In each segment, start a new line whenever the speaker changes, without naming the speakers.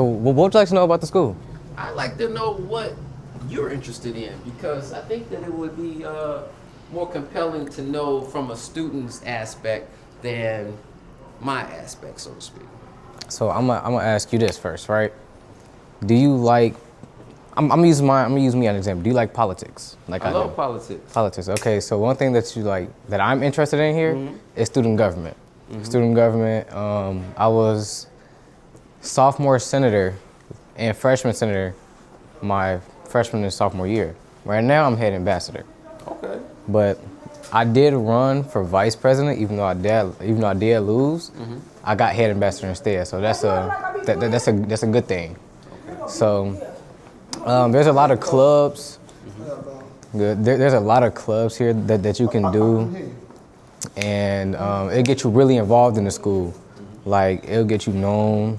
So what would you like to know about the school?
I'd like to know what you're interested in, because I think that it would be more compelling to know from a student's aspect than my aspect, so to speak.
So I'm gonna ask you this first, right? Do you like? I'm gonna use me as an example. Do you like politics? Like
I love
do?
politics.
Politics. Okay. So one thing that you like that I'm interested in here is student government. Student government. I was sophomore senator and freshman senator my freshman and sophomore year. Right now I'm head ambassador.
Okay.
But I did run for vice president, even though I did lose. I got head ambassador instead, so that's a good thing.
Okay.
So there's a lot of clubs. There's a lot of clubs here that you can do, and it gets you really involved in the school. Like it'll get you known.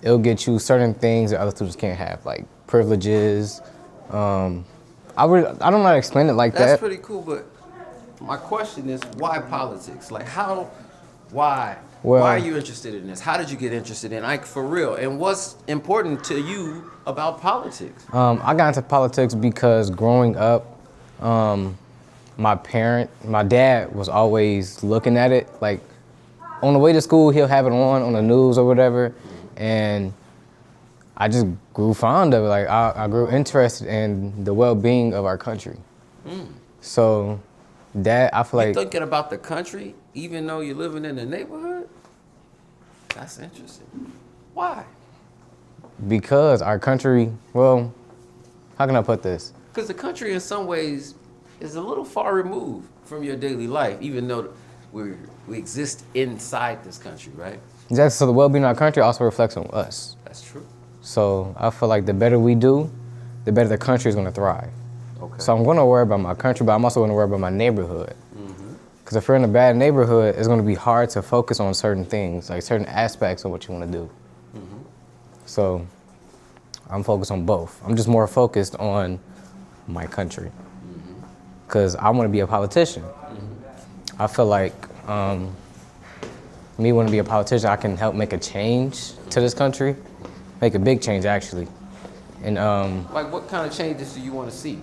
It'll get you certain things that other students can't have, like privileges. I don't know how to explain it like that.
That's pretty cool, but my question is, why politics? Like why are you interested in this? How did you get interested in, like, for real? And what's important to you about politics?
I got into politics because growing up, my dad was always looking at it. Like on the way to school, he'll have it on the news or whatever. And I just grew fond of it. Like I grew interested in the well-being of our country. So that I feel like
thinking about the country, even though you're living in the neighborhood. That's interesting. Why?
Because our country. Well, how can I put this?
Because the country, in some ways, is a little far removed from your daily life, even though we exist inside this country, right?
Exactly. So the well-being of our country also reflects on us.
That's true.
So I feel like the better we do, the better the country is going to thrive.
Okay.
So I'm going to worry about my country, but I'm also going to worry about my neighborhood. Because if you're in a bad neighborhood, it's going to be hard to focus on certain things, like certain aspects of what you want to do. So I'm focused on both. I'm just more focused on my country. Because I want to be a politician. I feel like me wanting to be a politician, I can help make a change to this country. Make a big change, actually. And
like, what kind of changes do you want to see?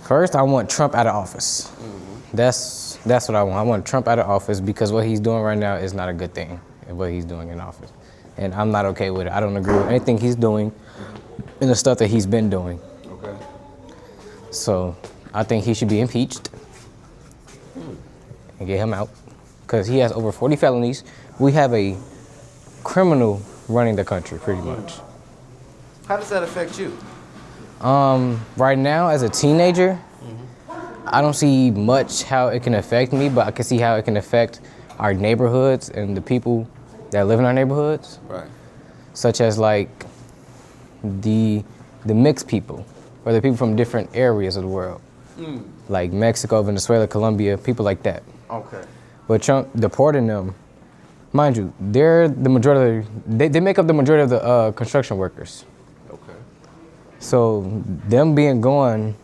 first, I want Trump out of office. That's what I want. I want Trump out of office because what he's doing right now is not a good thing, what he's doing in office. And I'm not okay with it. I don't agree with anything he's doing and the stuff that he's been doing.
Okay.
So I think he should be impeached and get him out because he has over 40 felonies. We have a criminal running the country, pretty much.
How does that affect you?
Right now, as a teenager, I don't see much how it can affect me, but I can see how it can affect our neighborhoods and the people that live in our neighborhoods.
Right.
Such as like the mixed people, or the people from different areas of the world, like Mexico, Venezuela, Colombia, people like that.
Okay.
But Trump deporting them, mind you, they're the majority. They make up the majority of the construction workers.
Okay.
So them being gone,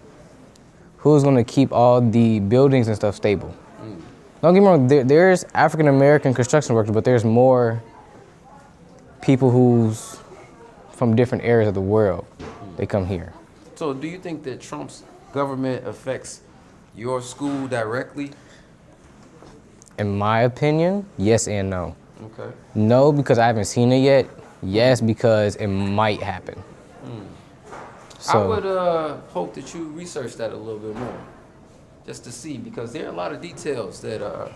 who's gonna keep all the buildings and stuff stable? Don't get me wrong, there's African American construction workers, but there's more people who's from different areas of the world. They come here.
So do you think that Trump's government affects your school directly?
In my opinion, yes and no.
Okay.
No, because I haven't seen it yet. Yes, because it might happen.
I would hope that you research that a little bit more, just to see, because there are a lot of details that are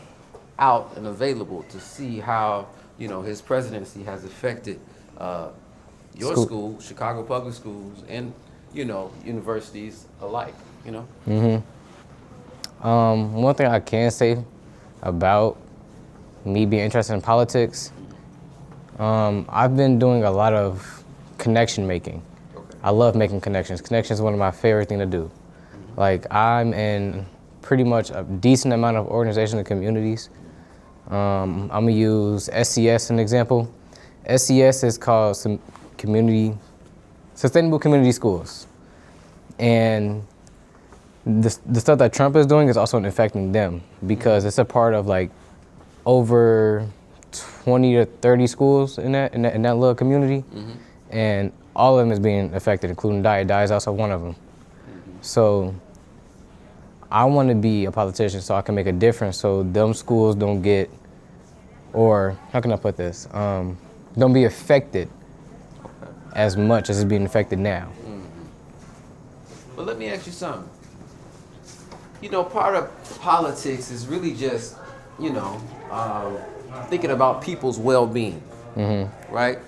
out and available to see how, you know, his presidency has affected your school, Chicago Public Schools, and, you know, universities alike, you know?
One thing I can say about me being interested in politics, I've been doing a lot of connection making. I love making connections. Connections is one of my favorite things to do. Like, I'm in pretty much a decent amount of organizations and communities. I'm gonna use SCS as an example. SCS is called Sustainable Community Schools. And the stuff that Trump is doing is also affecting them because it's a part of like over 20 to 30 schools in that little community, and all of them is being affected, including Dyett. Dyett is also one of them. So I want to be a politician so I can make a difference, so them schools don't get, or how can I put this? Don't be affected as much as it's being affected now.
But let me ask you something. You know, part of politics is really just, you know, thinking about people's well-being, right?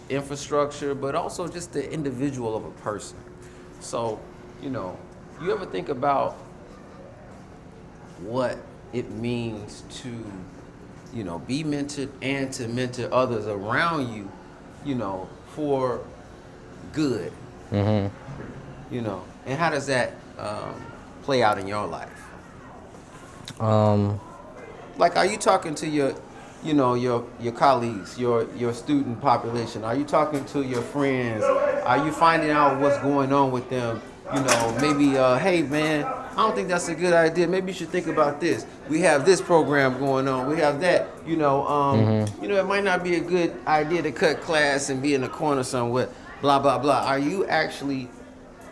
Infrastructure, but also just the individual of a person. So, you know, you ever think about what it means to, you know, be mentored and to mentor others around you, you know, for good, you know, and how does that play out in your life? Like, are you talking to your, you know, your colleagues, your student population? Are you talking to your friends? Are you finding out what's going on with them? You know, maybe, hey man, I don't think that's a good idea. Maybe you should think about this. We have this program going on. We have that. You know, you know, it might not be a good idea to cut class and be in a corner somewhere. Blah blah blah. Are you actually,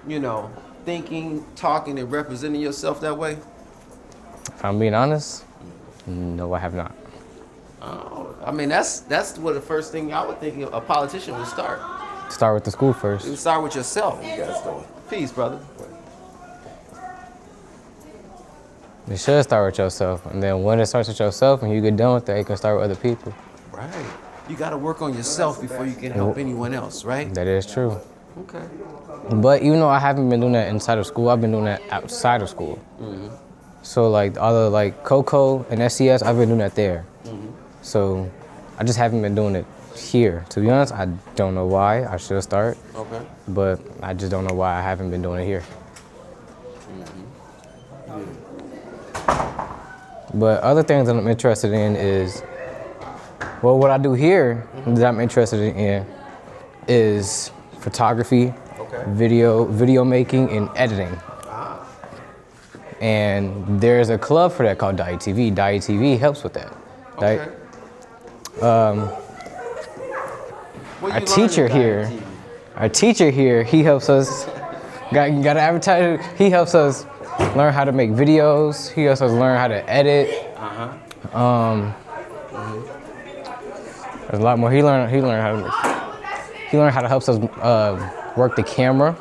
you know, thinking, talking, and representing yourself that way?
If I'm being honest, no, I have not.
I mean, that's what the first thing I would think a politician would start.
Start with the school first.
You start with yourself.
You gotta start.
Peace, brother.
You should start with yourself, and then when it starts with yourself and you get done with that, you can start with other people.
Right. You got to work on yourself before you can help anyone else, right?
That is true.
Okay.
But even though I haven't been doing that inside of school, I've been doing that outside of school. So like all the like COCO and SCS, I've been doing that there. So I just haven't been doing it here. To be honest, I don't know why. I should start.
Okay.
But I just don't know why I haven't been doing it here. But other things that I'm interested in is, well, what I do here that I'm interested in is photography, video making, and editing. And there's a club for that called D.TV. D.TV helps with that.
Okay.
Our teacher here, he helps us. Got an advertiser. He helps us learn how to make videos. He helps us learn how to edit. There's a lot more. He learned how to help us work the camera.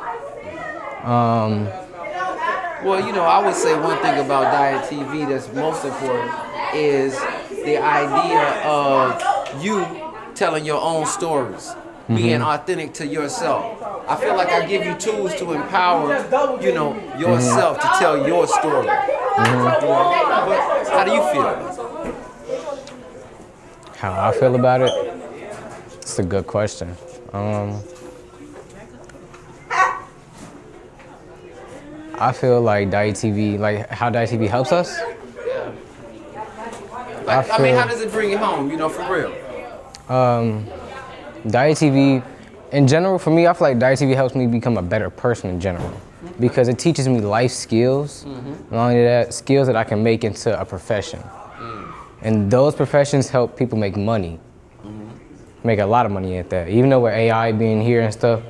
Well, you know, I would say one thing about Dyett TV that's most important is the idea of you telling your own stories, being authentic to yourself. I feel like I give you tools to empower, you know, yourself to tell your story. But how do you feel?
How I feel about it? It's a good question. I feel like Dyett TV, like how Dyett TV helps us.
Like, I mean, how does it bring you home, you know, for real?
Dyett TV, in general, for me, I feel like Dyett TV helps me become a better person in general because it teaches me life skills. Not only that, skills that I can make into a profession. And those professions help people make money, make a lot of money at that. Even though with AI being here and stuff,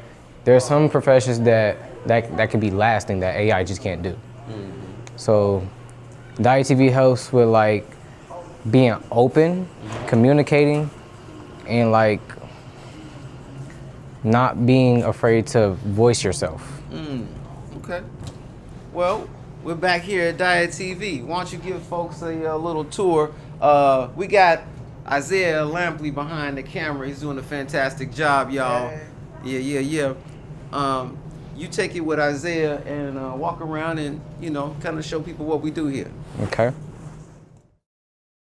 there are some professions that can be lasting that AI just can't do. So Dyett TV helps with like being open, communicating, and like not being afraid to voice yourself.
Okay. Well, we're back here at Dyett TV. Why don't you give folks a little tour? We got Isaiah Lampley behind the camera. He's doing a fantastic job, y'all. Yeah. You take it with Isaiah and walk around and, you know, kind of show people what we do here.
Okay.